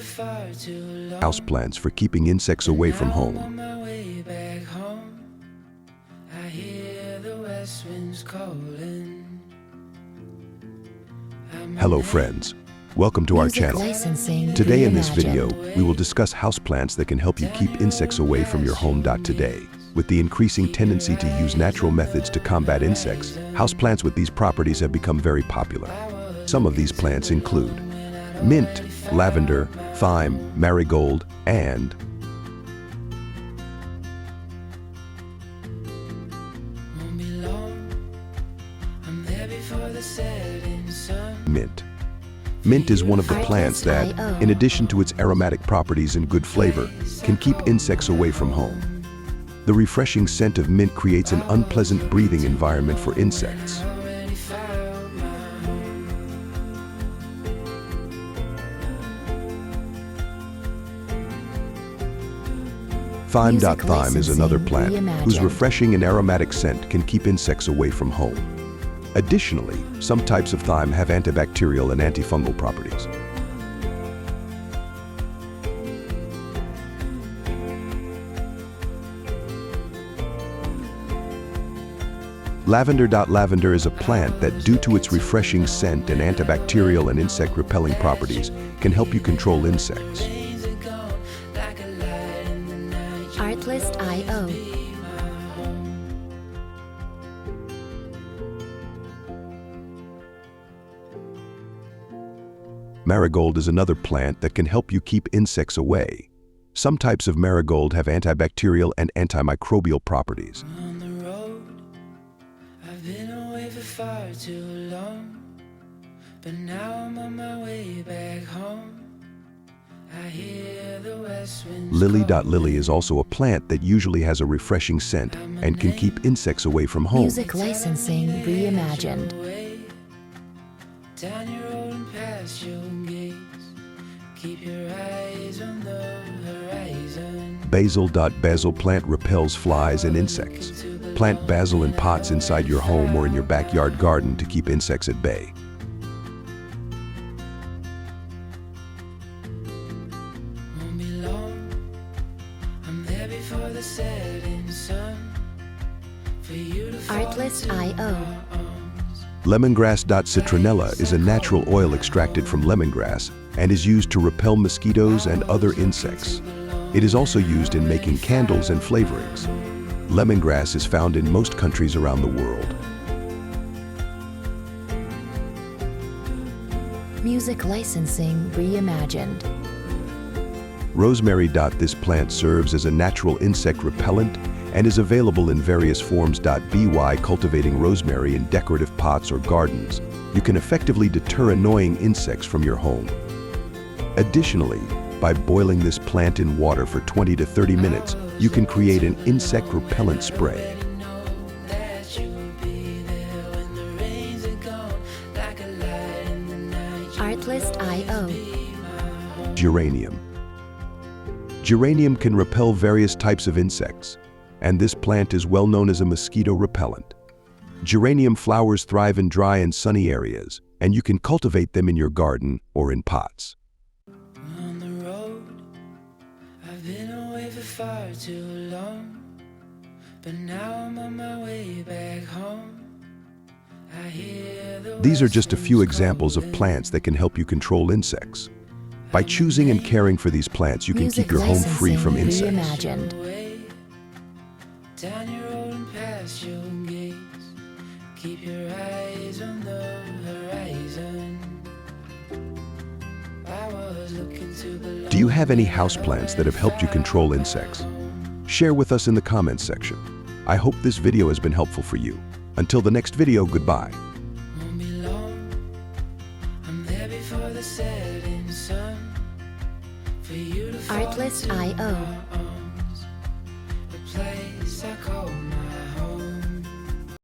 Houseplants for keeping insects away from home. Hello friends, welcome to our channel. Today in this video, we will discuss houseplants that can help you keep insects away from your home. Today, with the increasing tendency to use natural methods to combat insects, houseplants with these properties have become very popular. Some of these plants include mint, lavender, thyme, marigold, and mint. Mint is one of the plants that, in addition to its aromatic properties and good flavor, can keep insects away from home. The refreshing scent of mint creates an unpleasant breathing environment for insects. Thyme is another plant whose refreshing and aromatic scent can keep insects away from home. Additionally, some types of thyme have antibacterial and antifungal properties. Lavender is a plant that, due to its refreshing scent and antibacterial and insect-repelling properties, can help you control insects. Artlist.io. Marigold is another plant that can help you keep insects away. Some types of marigold have antibacterial and antimicrobial properties. On the road, I've been away for far too long, but now I'm on my way back home. I hear the west wind. Lily is also a plant that usually has a refreshing scent and can keep insects away from home. Music licensing reimagined. Down your road and past your gates, keep your eyes on the horizon. Basil plant repels flies and insects. Plant basil in pots inside your home or in your backyard garden to keep insects at bay. Won't be long, I'm there before the setting sun, for you to fall Artlist.io. Lemongrass. Citronella is a natural oil extracted from lemongrass and is used to repel mosquitoes and other insects. It is also used in making candles and flavorings. Lemongrass is found in most countries around the world. Music licensing reimagined. Rosemary. This plant serves as a natural insect repellent and is available in various forms. By cultivating rosemary in decorative pots or gardens, you can effectively deter annoying insects from your home. Additionally, by boiling this plant in water for 20 to 30 minutes, you can create an insect repellent spray. Artlist.io. Geranium. Geranium can repel various types of insects, and this plant is well known as a mosquito repellent. Geranium flowers thrive in dry and sunny areas, and you can cultivate them in your garden or in pots. on the road. I've been away for far too long, but now I'm on my way back home. I hear the These are just a few west examples of calling. plants that can help you control insects. By choosing and caring for these plants, you can Music keep your home free from licensing insects. reimagined. Down your road and past your gates, keep your eyes on the horizon. I was looking to belong. Do you have any houseplants that have helped you control insects? Share with us in the comments section. I hope this video has been helpful for you. Until the next video, goodbye. Won't be long, I'm there before the setting sun, for you to fall into Artlist.io. my arms, a place I call